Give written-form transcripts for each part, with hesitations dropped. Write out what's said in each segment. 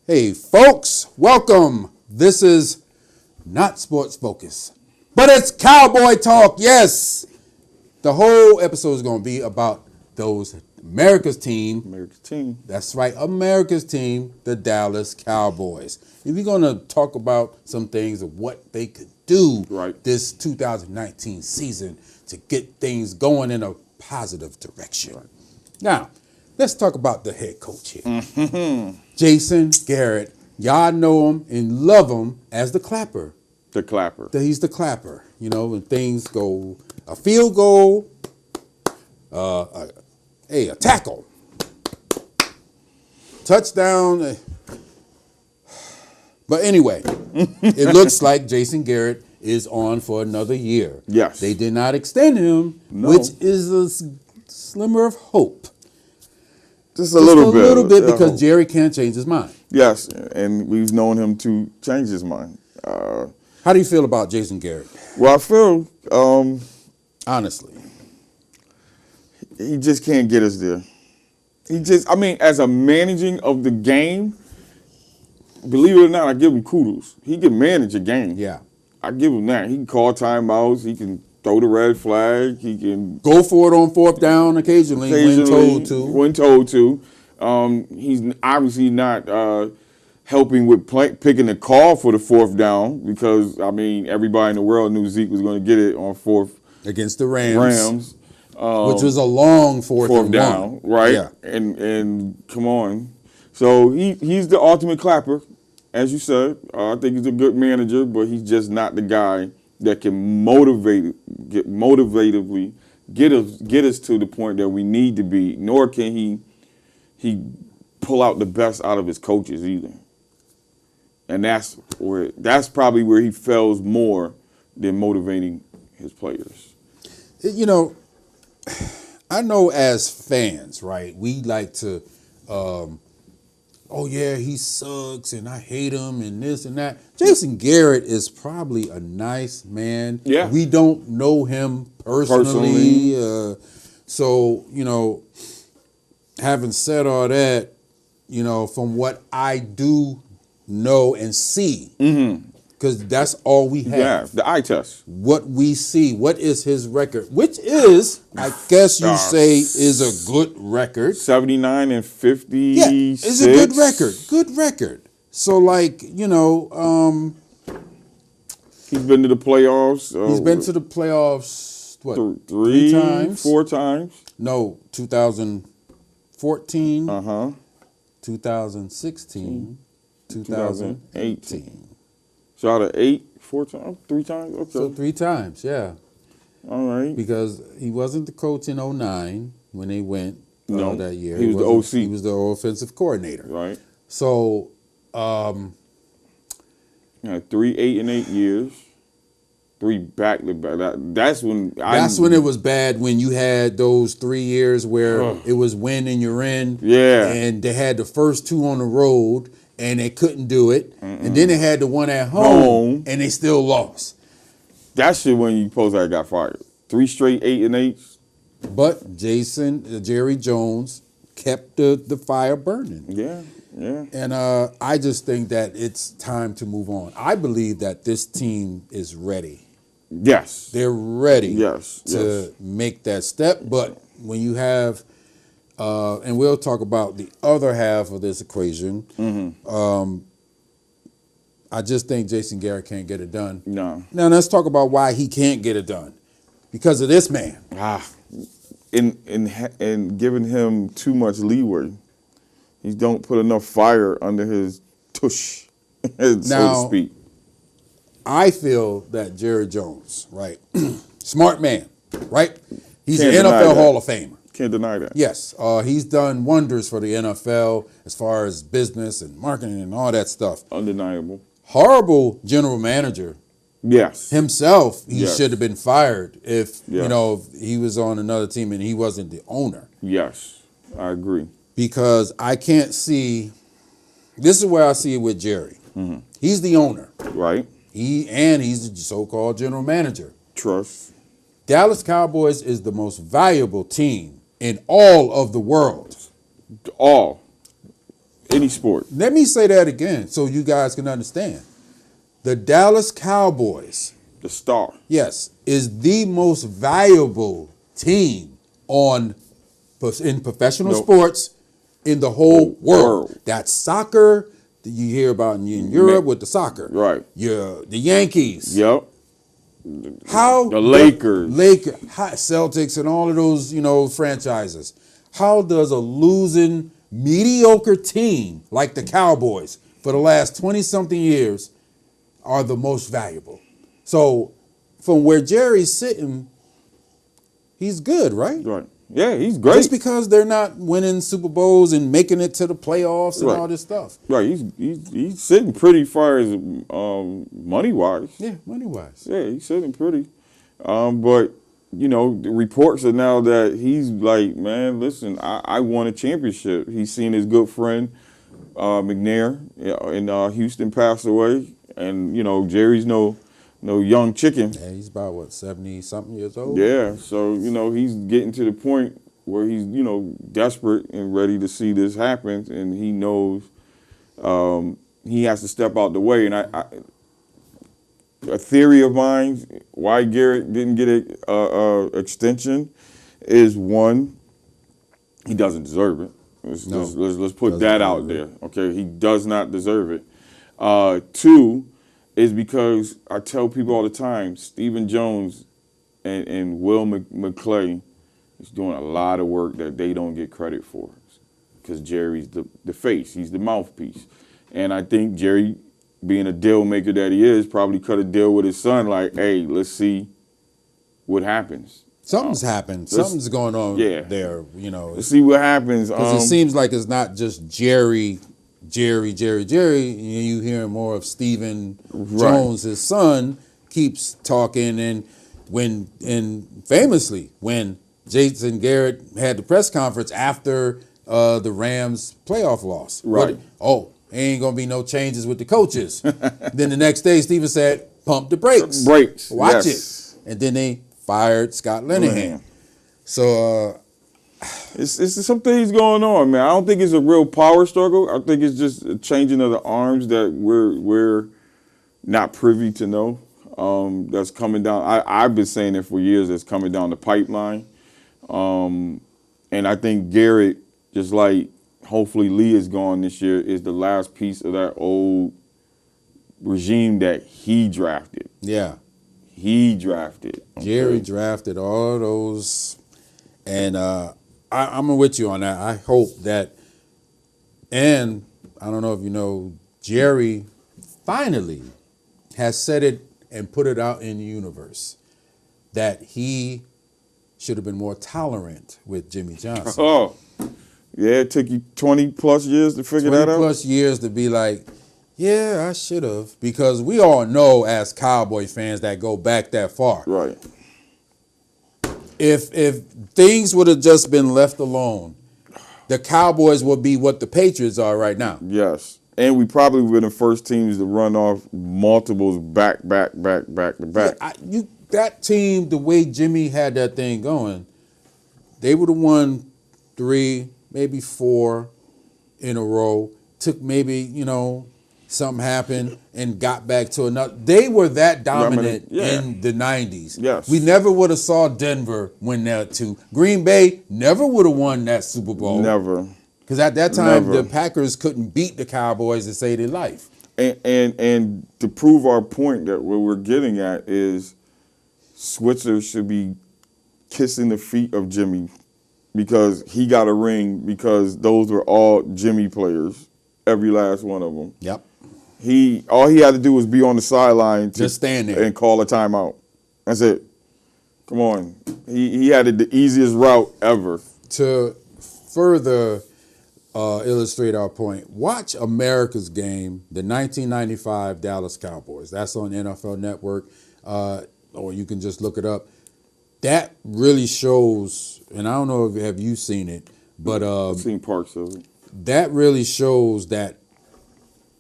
Hey, folks, welcome. This is not Sports Focus, but it's Cowboy Talk. Yes, the whole episode is going to be about those America's team. America's team. That's right, America's team, the Dallas Cowboys. And we're going to talk about some things of what they could do this 2019 season to get things going in a positive direction. Right. Now, let's talk about the head coach here. Mm-hmm. Jason Garrett. Y'all know him and love him as the clapper. The clapper. He's the clapper. You know, when things go, a field goal, a tackle, touchdown. But anyway, it looks like Jason Garrett is on for another year. Yes. They did not extend him, which is a slimmer of hope. Just a little bit because Jerry can't change his mind. Yes, and we've known him to change his mind. How do you feel about Jason Garrett? Well, I feel honestly, he just can't get us there. As a managing of the game, believe it or not, I give him kudos. He can manage a game. Yeah, I give him that. He can call timeouts. He can throw the red flag. He can go for it on fourth down occasionally when told to. He's obviously not helping with picking the call for the fourth down because, everybody in the world knew Zeke was going to get it on fourth. Against the Rams. Which was a long fourth down. Right? Yeah. And come on. So he's the ultimate clapper, as you said. I think he's a good manager, but he's just not the guy that can motivatively get us to the point that we need to be, nor can he pull out the best out of his coaches either. And that's probably where he fails more than motivating his players. You know, I know as fans, right, we like to oh yeah, he sucks and I hate him and this and that. Jason Garrett is probably a nice man. Yeah. We don't know him personally. So, having said all that, from what I do know and see, because that's all we have. Yeah, the eye test. What we see, what is his record, which is, I guess you say, is a good record. 79-56. Yeah, it's a good record. Good record. So, he's been to the playoffs. He's been to the playoffs, what, three times? 4 times? No, 2014. 2016. 2018. So out of 8, 4 times, 3 times? Okay. So 3 times, yeah. All right. Because he wasn't the coach in 2009 when they went that year. He was the OC. He was the offensive coordinator. Right. So, 3 8-8 years. 3 back-to-back. That's when it was bad, when you had those 3 years where it was win and you're in. Yeah. And they had the first 2 on the road and they couldn't do it. And then they had the one at home and they still lost. That shit when you supposed to have got fired. 3 straight 8-8. But Jerry Jones kept the fire burning. Yeah. And I just think that it's time to move on. I believe that this team is ready. Yes. They're ready to make that step. But when you have, and we'll talk about the other half of this equation, I just think Jason Garrett can't get it done. No. Now let's talk about why he can't get it done. Because of this man. And giving him too much leeway. He don't put enough fire under his tush, so to speak. I feel that Jerry Jones, right, smart man, right? He's an Can't NFL Hall of Famer. Can't deny that. Yes, he's done wonders for the NFL as far as business and marketing and all that stuff. Undeniable. Horrible general manager. Yes. Himself, he should have been fired if he was on another team and he wasn't the owner. Yes, I agree. Because I can't see, this is where I see it with Jerry. He's the owner. Right. He's the so-called general manager. Trust. Dallas Cowboys is the most valuable team in all of the world. All. Any sport. Let me say that again so you guys can understand. The Dallas Cowboys, The star. yes, is the most valuable team in professional sports in the whole world. That's soccer that you hear about in Europe with the soccer. Right. The Yankees. Yep. How the Lakers. Celtics and all of those, franchises. How does a losing mediocre team like the Cowboys for the last 20-something years are the most valuable? So from where Jerry's sitting, he's good, right? Right. Yeah, he's great. Just because they're not winning Super Bowls and making it to the playoffs and all this stuff. Right. He's sitting pretty far as money wise. Yeah, money wise. Yeah, he's sitting pretty. But the reports are now that he's like, man, listen, I won a championship. He's seen his good friend McNair in Houston pass away, and Jerry's no young chicken. Yeah, he's about 70-something years old. Yeah, so he's getting to the point where he's desperate and ready to see this happen, and he knows he has to step out the way. And a theory of mine why Garrett didn't get a extension is, one, he doesn't deserve it. Let's put that out there. Okay, he does not deserve it. Two is because I tell people all the time, Stephen Jones and Will McClay is doing a lot of work that they don't get credit for, because Jerry's the face, he's the mouthpiece. And I think Jerry, being a deal maker that he is, probably cut a deal with his son like, hey, let's see what happens. Something's happened. Something's going on there, Let's see what happens. Because it seems like it's not just Jerry. You hear more of Stephen Jones, his son, keeps talking, and famously when Jason Garrett had the press conference after the Rams playoff loss, right? Ain't gonna be no changes with the coaches. Then the next day, Stephen said, "Pump the brakes, watch it," and then they fired Scott Linehan. So. It's some things going on, man. I don't think it's a real power struggle. I think it's just a changing of the arms that we're not privy to know. That's coming down. I've been saying it for years. That's coming down the pipeline. And I think Garrett, just like hopefully Lee is gone this year, is the last piece of that old regime that he drafted. Yeah, he drafted. Okay? Jerry drafted all those, and I'm with you on that. I hope that, and I don't know if you know, Jerry finally has said it and put it out in the universe that he should have been more tolerant with Jimmy Johnson. Oh, yeah, it took you 20 plus years to figure that out? 20 plus years to be like, yeah, I should have, because we all know as Cowboy fans that go back that far. Right. If things would have just been left alone, the Cowboys would be what the Patriots are right now. Yes. And we probably would be the first teams to run off multiples back to back. Yeah, that team, the way Jimmy had that thing going, they would have won 3, maybe 4 in a row. Took maybe, something happened and got back to another. They were that dominant in the 90s. Yes. We never would have saw Denver win that too. Green Bay never would have won that Super Bowl. Never. Because at that time, the Packers couldn't beat the Cowboys to save their life. And to prove our point that what we're getting at is Switzer should be kissing the feet of Jimmy because he got a ring because those were all Jimmy players, every last one of them. Yep. All he had to do was be on the sideline, just stand there and call a timeout. That's it. Come on. He had the easiest route ever. To further illustrate our point, watch America's Game, the 1995 Dallas Cowboys. That's on NFL Network, or you can just look it up. That really shows, and I don't know if have you seen it, but I've seen parts of it. That really shows that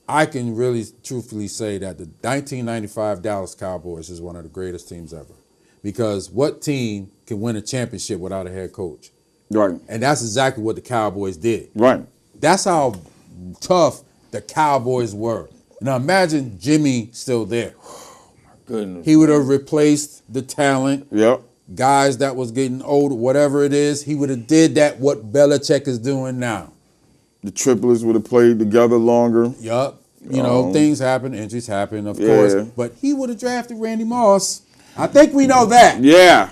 I can really truthfully say that the 1995 Dallas Cowboys is one of the greatest teams ever. Because what team can win a championship without a head coach? Right. And that's exactly what the Cowboys did. Right. That's how tough the Cowboys were. Now imagine Jimmy still there. Goodness. He would have replaced the talent. Yep. Guys that was getting older, whatever it is, he would have did that what Belichick is doing now. The triplets would have played together longer. Yup. You know, things happen, injuries happen, of course. But he would have drafted Randy Moss. I think we know that. Yeah.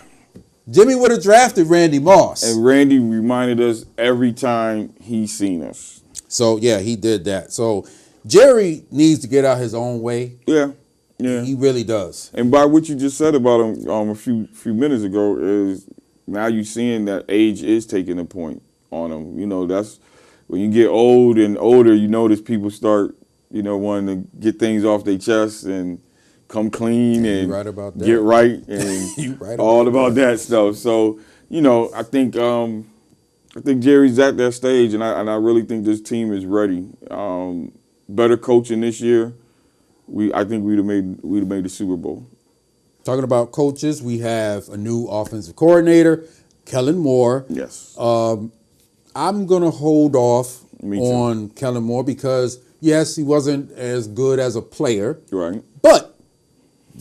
Jimmy would have drafted Randy Moss. And Randy reminded us every time he seen us. So, yeah, he did that. So, Jerry needs to get out his own way. Yeah. Yeah. He really does. And by what you just said about him a few minutes ago is now you're seeing that age is taking a point on him. You know, that's when you get old and older, you notice people start, you know, wanting to get things off their chest and come clean and right about that. get right and right all about that stuff. So, you know, I think Jerry's at that stage, and I really think this team is ready. Better coaching this year. I think we'd have made the Super Bowl. Talking about coaches, we have a new offensive coordinator, Kellen Moore. Yes. I'm going to hold off on Kellen Moore because, yes, he wasn't as good as a player. Right. But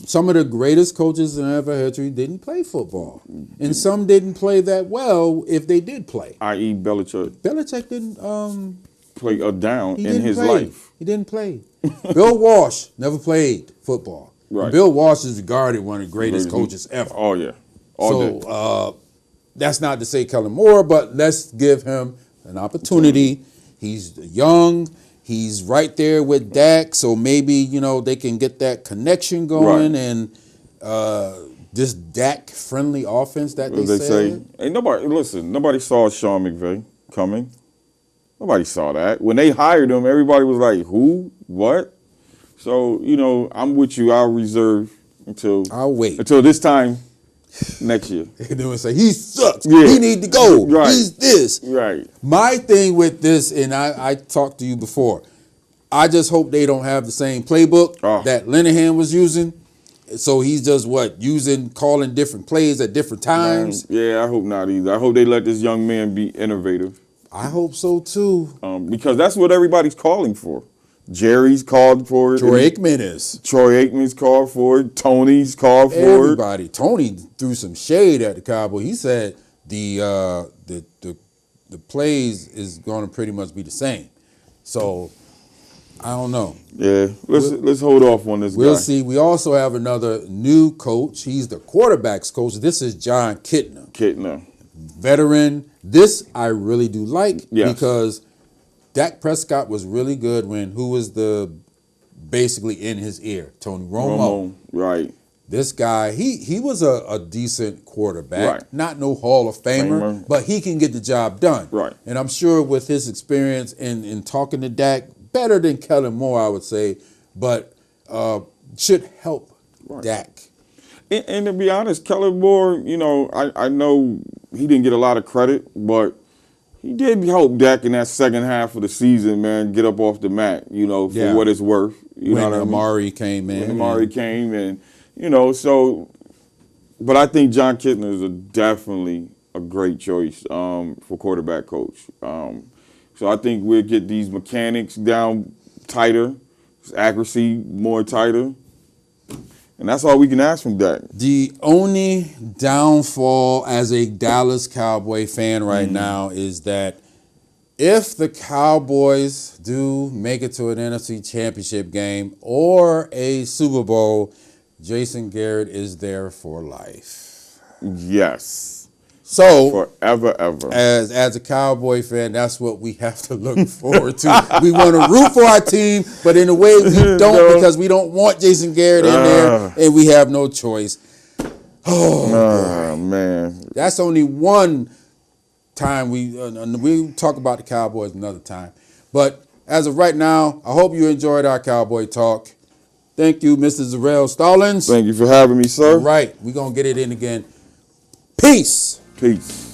some of the greatest coaches in ever history didn't play football. And some didn't play that well if they did play. I.e. Belichick. Belichick didn't play a down in his play. life. He didn't play. Bill Walsh never played football. Right. Bill Walsh is regarded one of the greatest coaches ever. Oh, yeah. All day. That's not to say Kellen Moore, but let's give him an opportunity. He's young. He's right there with Dak, so maybe, you know, they can get that connection going and this Dak-friendly offense that they say. Ain't nobody saw Sean McVay coming. Nobody saw that. When they hired him, everybody was like, who? What? So, you know, I'm with you. I'll reserve I'll wait until this time next year. And then say, he sucks. Yeah. He need to go. Right. He's this. Right. My thing with this, and I talked to you before, I just hope they don't have the same playbook that Linehan was using. So he's just calling different plays at different times. Yeah, I hope not either. I hope they let this young man be innovative. I hope so too. Because that's what everybody's calling for. Jerry's called for it. Troy Aikman's called for it. Tony's called for it. Everybody. Tony threw some shade at the Cowboys. He said the plays is going to pretty much be the same. So I don't know. Yeah, let's hold off on this. We'll see. We also have another new coach. He's the quarterbacks coach. This is John Kitna. Veteran. This I really do like because Dak Prescott was really good who was basically in his ear? Tony Romo. Right. This guy, he was a decent quarterback. Right. Not no Hall of Famer, but he can get the job done. Right. And I'm sure with his experience in talking to Dak, better than Kellen Moore, I would say, but should help Dak. And to be honest, Kellen Moore, you know, I know he didn't get a lot of credit, but he did help Dak in that second half of the season, man, get up off the mat, you know, for what it's worth. You know what I mean? Amari came in. When Amari came in, you know, so, but I think John Kitna is definitely a great choice for quarterback coach. So I think we'll get these mechanics down tighter, accuracy more tighter. And that's all we can ask from Dak. The only downfall as a Dallas Cowboy fan right now is that if the Cowboys do make it to an NFC Championship game or a Super Bowl, Jason Garrett is there for life. Yes. So forever, ever. As a Cowboy fan, that's what we have to look forward to. We want to root for our team, but in a way we don't because we don't want Jason Garrett in there, and we have no choice. Oh man, that's only one time we talk about the Cowboys another time. But as of right now, I hope you enjoyed our Cowboy Talk. Thank you, Mr. Zarrell Stallings. Thank you for having me, sir. All right, we're gonna get it in again. Peace. Peace.